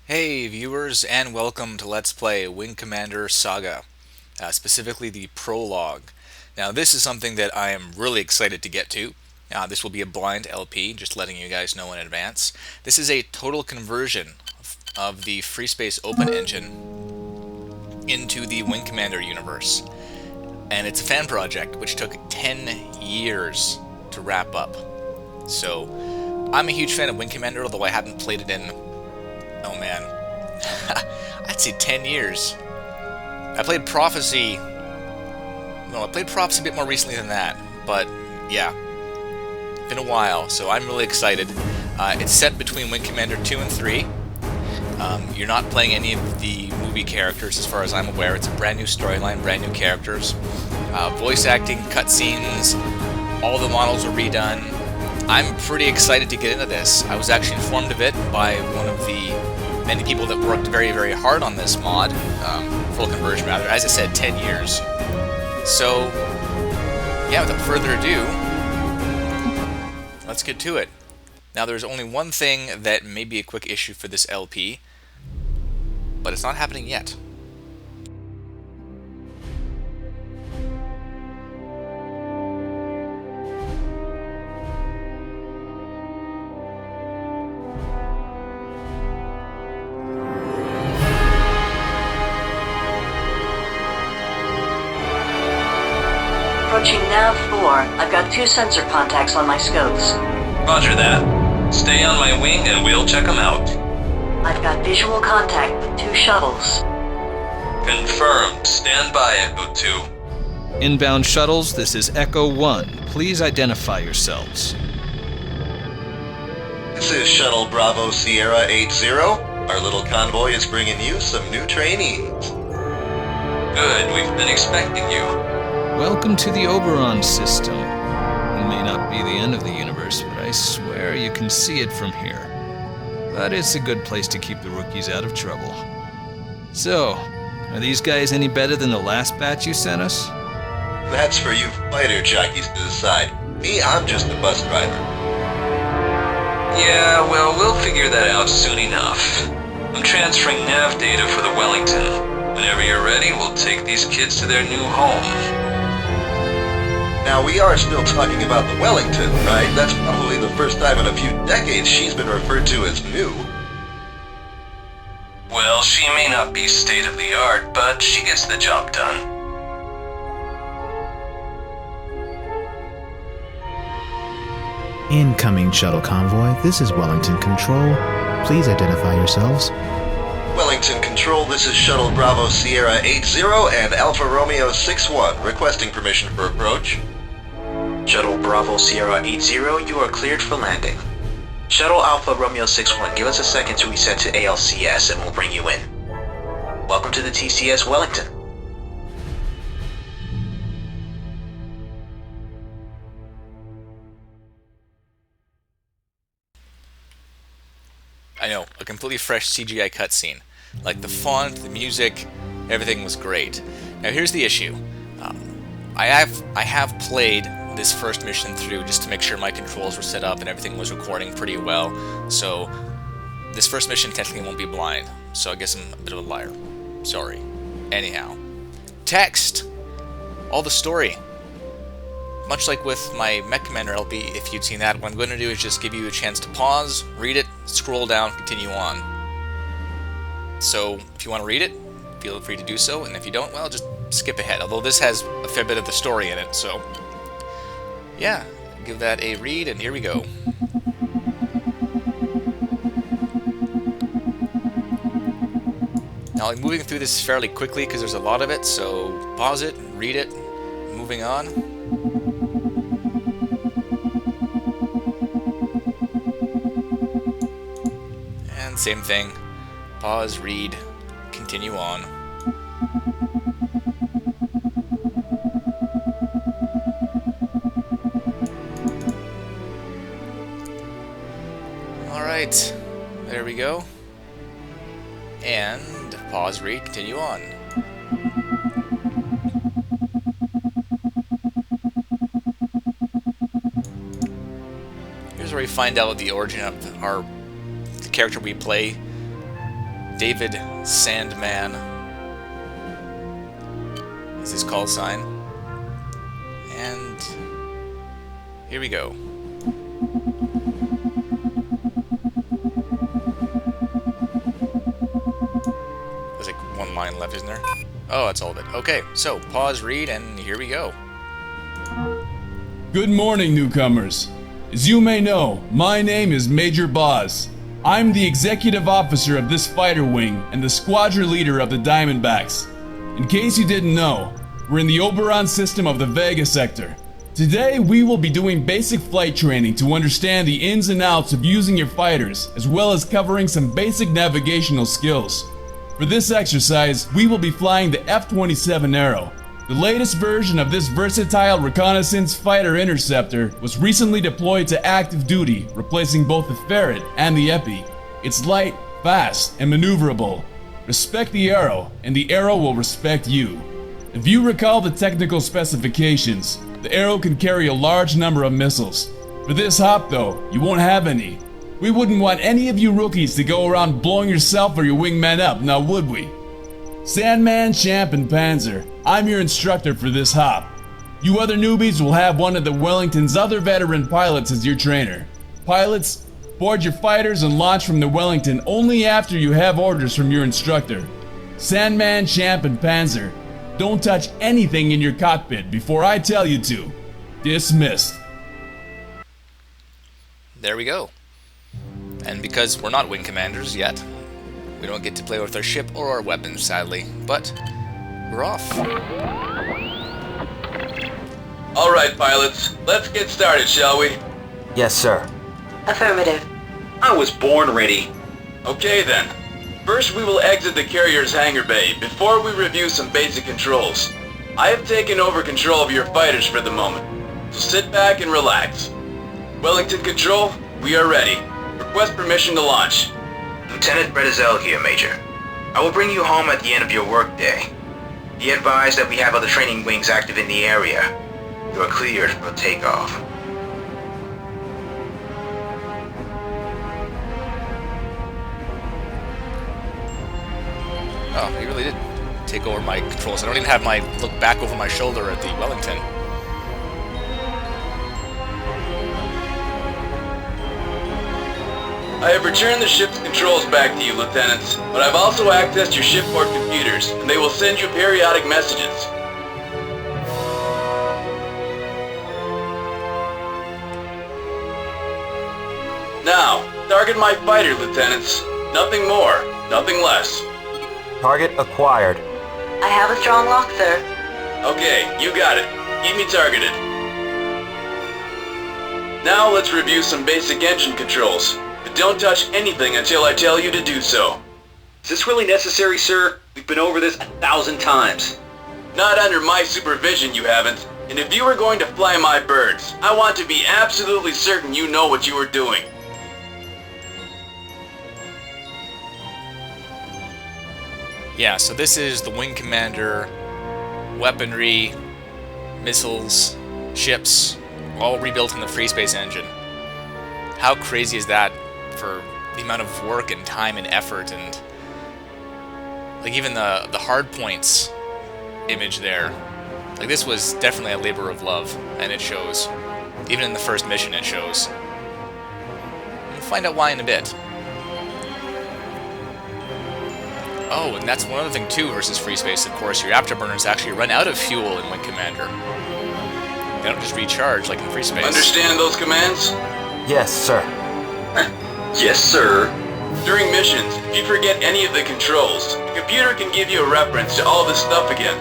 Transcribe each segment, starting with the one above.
Hey viewers, and welcome to Let's Play Wing Commander Saga, specifically the prologue. Now this is something that I am really excited to get to. This will be a blind LP, just letting you guys know in advance. This is a total conversion of the Freespace Open engine into the Wing Commander universe. And it's a fan project, which took 10 years to wrap up. So, I'm a huge fan of Wing Commander, although I haven't played it in, oh man, I'd say 10 years. I played Prophecy, no, I played Prophecy a bit more recently than that, but yeah, been a while, so I'm really excited. It's set between Wing Commander 2 and 3. You're not playing any of the movie characters as far as I'm aware. It's a brand new storyline, brand new characters. Voice acting, cutscenes, all the models are redone. I'm pretty excited to get into this. I was actually informed of it by one of the many people that worked very, very hard on this mod, full conversion rather. As I said, 10 years. So, yeah, without further ado, let's get to it. Now, there's only one thing that may be a quick issue for this LP, but it's not happening yet. Approaching Nav 4. I've got 2 sensor contacts on my scopes. Roger that. Stay on my wing and we'll check them out. I've got visual contact with 2 shuttles. Confirmed. Stand by, Echo 2. Inbound shuttles, this is Echo 1. Please identify yourselves. This is Shuttle Bravo Sierra 80. Our little convoy is bringing you some new trainees. Good, we've been expecting you. Welcome to the Oberan system. It may not be the end of the universe, but I swear you can see it from here. But it's a good place to keep the rookies out of trouble. So, are these guys any better than the last batch you sent us? That's for you fighter jockeys to decide. Me, I'm just a bus driver. Yeah, well, we'll figure that out soon enough. I'm transferring nav data for the Wellington. Whenever you're ready, we'll take these kids to their new home. Now, we are still talking about the Wellington, right? That's probably the first time in a few decades she's been referred to as new. Well, she may not be state-of-the-art, but she gets the job done. Incoming shuttle convoy, this is Wellington Control. Please identify yourselves. Wellington Control, this is Shuttle Bravo Sierra 80 and Alpha Romeo 61, requesting permission for approach. Shuttle Bravo Sierra 80, you are cleared for landing. Shuttle Alpha Romeo 61, give us a second to reset to ALCS and we'll bring you in. Welcome to the TCS Wellington. I know, a completely fresh CGI cutscene. Like the font, the music, everything was great. Now here's the issue. I have played this first mission through just to make sure my controls were set up and everything was recording pretty well. So this first mission technically won't be blind. So I guess I'm a bit of a liar. Sorry. Anyhow, text. All the story. Much like with my Mech Commander LP, if you'd seen that, what I'm going to do is just give you a chance to pause, read it, scroll down, continue on. So, if you want to read it, feel free to do so, and if you don't, well, just skip ahead. Although this has a fair bit of the story in it, so yeah, give that a read, and here we go. Now, I'm moving through this fairly quickly because there's a lot of it, so pause it, read it, moving on. And same thing. Pause, read, continue on. Alright, there we go. And pause, read, continue on. Here's where we find out the origin of the character we play. David Sandman is his call sign. And here we go. There's like one line left, isn't there? Oh, that's all of it. Okay, so pause, read, and here we go. Good morning, newcomers. As you may know, my name is Major Boz. I'm the executive officer of this fighter wing and the squadron leader of the Diamondbacks. In case you didn't know, we're in the Oberan system of the Vega sector. Today, we will be doing basic flight training to understand the ins and outs of using your fighters, as well as covering some basic navigational skills. For this exercise, we will be flying the F-27 Arrow. The latest version of this versatile reconnaissance fighter interceptor was recently deployed to active duty, replacing both the Ferret and the Epi. It's light, fast, and maneuverable. Respect the Arrow, and the Arrow will respect you. If you recall the technical specifications, the Arrow can carry a large number of missiles. For this hop though, you won't have any. We wouldn't want any of you rookies to go around blowing yourself or your wingman up, now would we? Sandman, Champ, and Panzer, I'm your instructor for this hop. You other newbies will have one of the Wellington's other veteran pilots as your trainer. Pilots, board your fighters and launch from the Wellington only after you have orders from your instructor. Sandman, Champ, and Panzer, don't touch anything in your cockpit before I tell you to. Dismissed. There we go. And because we're not wing commanders yet, we don't get to play with our ship or our weapons, sadly, but we're off. Alright, pilots, let's get started, shall we? Yes, sir. Affirmative. I was born ready. Okay then. First we will exit the carrier's hangar bay before we review some basic controls. I have taken over control of your fighters for the moment, so sit back and relax. Wellington Control, we are ready. Request permission to launch. Lieutenant Bredazell here, Major. I will bring you home at the end of your workday. Be advised that we have other training wings active in the area. You are cleared for takeoff. Oh, he really did take over my controls. I don't even have my look back over my shoulder at the Wellington. I have returned the ship's controls back to you, Lieutenants, but I've also accessed your shipboard computers, and they will send you periodic messages. Now, target my fighter, Lieutenants. Nothing more, nothing less. Target acquired. I have a strong lock, sir. Okay, you got it. Keep me targeted. Now let's review some basic engine controls. But don't touch anything until I tell you to do so. Is this really necessary, sir? We've been over this 1,000 times. Not under my supervision, you haven't. And if you were going to fly my birds, I want to be absolutely certain you know what you are doing. Yeah, so this is the Wing Commander, weaponry, missiles, ships, all rebuilt in the Freespace engine. How crazy is that for the amount of work and time and effort, and like even the hard points image there. Like this was definitely a labor of love, and it shows. Even in the first mission it shows. We'll find out why in a bit. Oh, and that's one other thing too versus Freespace, of course. Your afterburners actually run out of fuel in Wing Commander. They don't just recharge like in Freespace. Understand those commands? Yes, sir. Yes, sir. During missions, if you forget any of the controls, the computer can give you a reference to all this stuff again.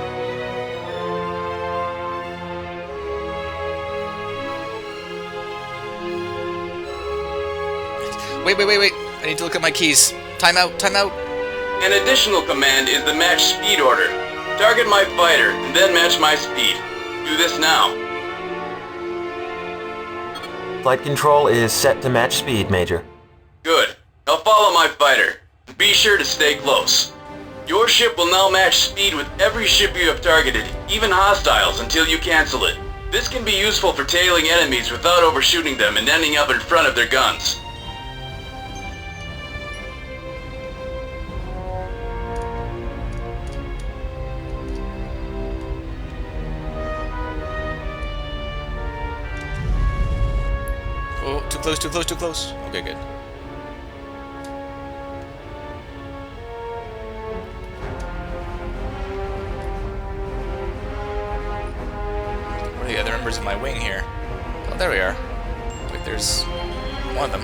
Wait. I need to look at my keys. Time out. An additional command is the match speed order. Target my fighter, and then match my speed. Do this now. Flight control is set to match speed, Major. Good. Now follow my fighter. Be sure to stay close. Your ship will now match speed with every ship you have targeted, even hostiles, until you cancel it. This can be useful for tailing enemies without overshooting them and ending up in front of their guns. Too close, too close, too close. Okay, good. Where are the other members of my wing here? Oh, there we are. Wait, there's one of them.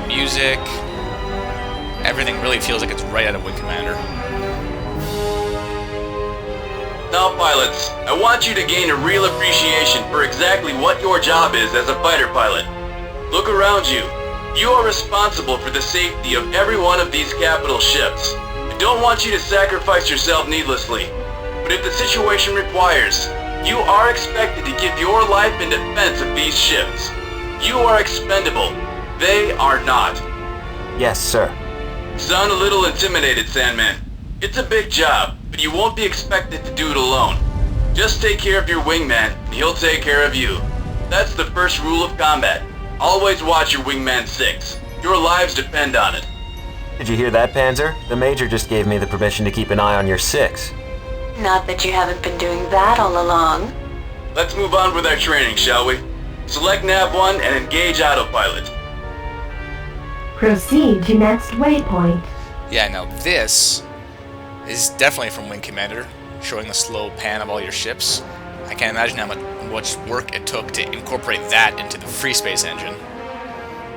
Music. Everything really feels like it's right out of Wing Commander. Now, pilots, I want you to gain a real appreciation for exactly what your job is as a fighter pilot. Look around you. You are responsible for the safety of every one of these capital ships. I don't want you to sacrifice yourself needlessly, but if the situation requires, you are expected to give your life in defense of these ships. You are expendable. They are not. Yes, sir. Sound a little intimidated, Sandman. It's a big job, but you won't be expected to do it alone. Just take care of your wingman, and he'll take care of you. That's the first rule of combat. Always watch your wingman 6. Your lives depend on it. Did you hear that, Panzer? The Major just gave me the permission to keep an eye on your 6. Not that you haven't been doing that all along. Let's move on with our training, shall we? Select Nav 1 and engage autopilot. Proceed to next waypoint. Yeah, now this is definitely from Wing Commander, showing a slow pan of all your ships. I can't imagine how much work it took to incorporate that into the Freespace engine,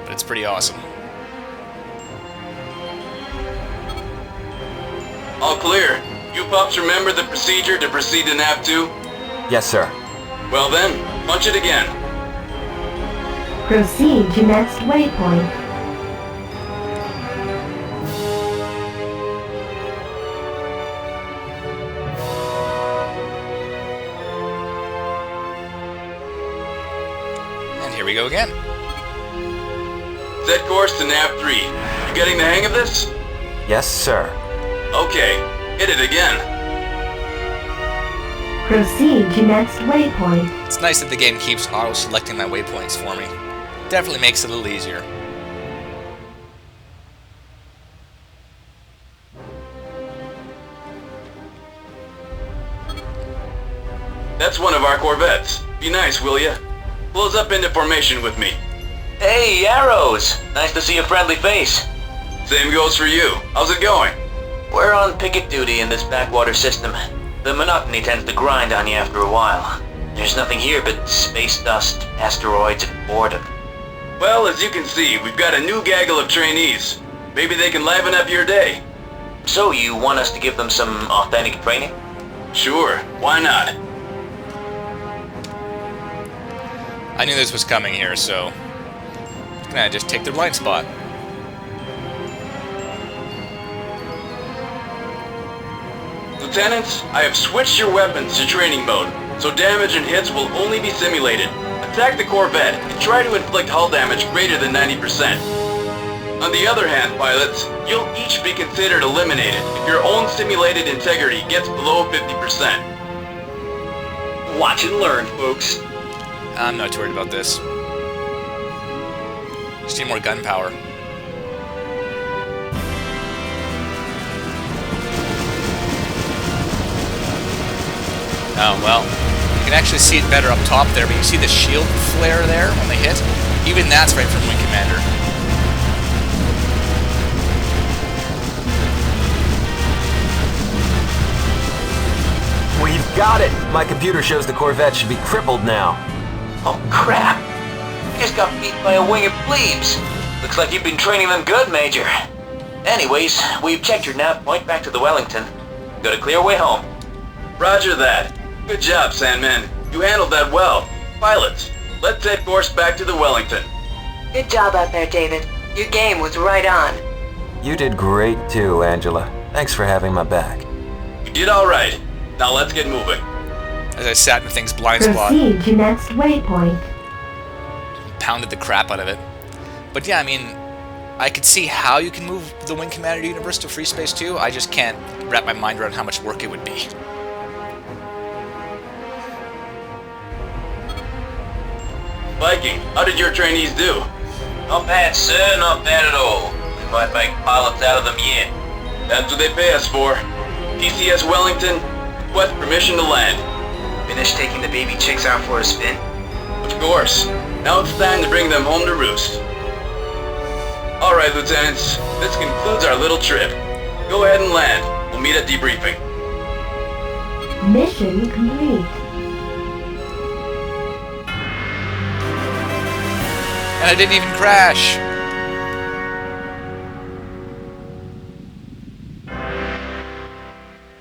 but it's pretty awesome. All clear. You pups remember the procedure to proceed to Nav 2? Yes, sir. Well then, punch it again. Proceed to next waypoint. Here we go again. Set course to Nav 3. You getting the hang of this? Yes, sir. Okay, hit it again. Proceed to next waypoint. It's nice that the game keeps auto-selecting my waypoints for me. Definitely makes it a little easier. That's one of our corvettes. Be nice, will ya? Close up into formation with me. Hey, Arrows! Nice to see a friendly face. Same goes for you. How's it going? We're on picket duty in this backwater system. The monotony tends to grind on you after a while. There's nothing here but space dust, asteroids, and boredom. Well, as you can see, we've got a new gaggle of trainees. Maybe they can liven up your day. So you want us to give them some authentic training? Sure, why not? I knew this was coming here, so can I just take their blind spot? Lieutenants, I have switched your weapons to training mode, so damage and hits will only be simulated. Attack the Corvette and try to inflict hull damage greater than 90%. On the other hand, pilots, you'll each be considered eliminated if your own simulated integrity gets below 50%. Watch and learn, folks. I'm not too worried about this. Just need more gunpowder. Oh, well. You can actually see it better up top there, but you see the shield flare there when they hit? Even that's right from Wing Commander. We've got it! My computer shows the Corvette should be crippled now. Oh, crap! You just got beat by a wing of plebes. Looks like you've been training them good, Major. Anyways, we've checked your nav point back to the Wellington. Got a clear way home. Roger that. Good job, Sandman. You handled that well. Pilots, let's head course back to the Wellington. Good job out there, David. Your game was right on. You did great too, Angela. Thanks for having my back. You did alright. Now let's get moving. As I sat in the thing's blind spot, Proceed to next waypoint. pounded the crap out of it. But yeah, I mean, I could see how you can move the Wing Commander universe to Freespace 2. I just can't wrap my mind around how much work it would be. Viking, how did your trainees do? Not bad, sir. Not bad at all. We might make pilots out of them yet. That's what they pay us for. TCS Wellington, request permission to land. Finish taking the baby chicks out for a spin? Of course. Now it's time to bring them home to roost. Alright, Lieutenants. This concludes our little trip. Go ahead and land. We'll meet at debriefing. Mission complete. And I didn't even crash!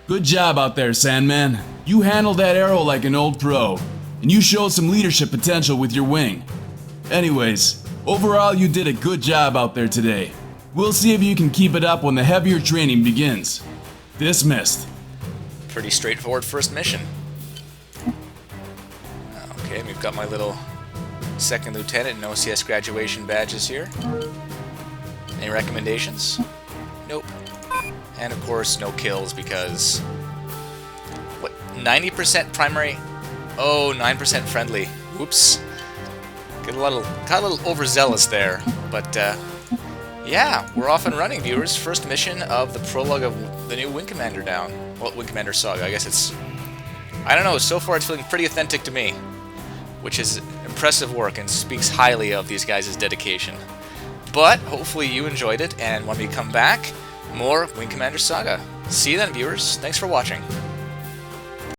Good job out there, Sandman. You handled that arrow like an old pro, and you showed some leadership potential with your wing. Anyways, overall you did a good job out there today. We'll see if you can keep it up when the heavier training begins. Dismissed. Pretty straightforward first mission. Okay, we've got my little second lieutenant and OCS graduation badges here. Any recommendations? Nope. And of course, no kills because... What? 90% primary? Oh, 9% friendly. Whoops. Got a little overzealous there. But, yeah, we're off and running, viewers. First mission of the prologue of the new Wing Commander down. Well, Wing Commander Saga. I guess it's... I don't know, so far it's feeling pretty authentic to me. Which is impressive work and speaks highly of these guys' dedication. But, hopefully you enjoyed it, and when we come back, more Wing Commander Saga. See you then, viewers. Thanks for watching.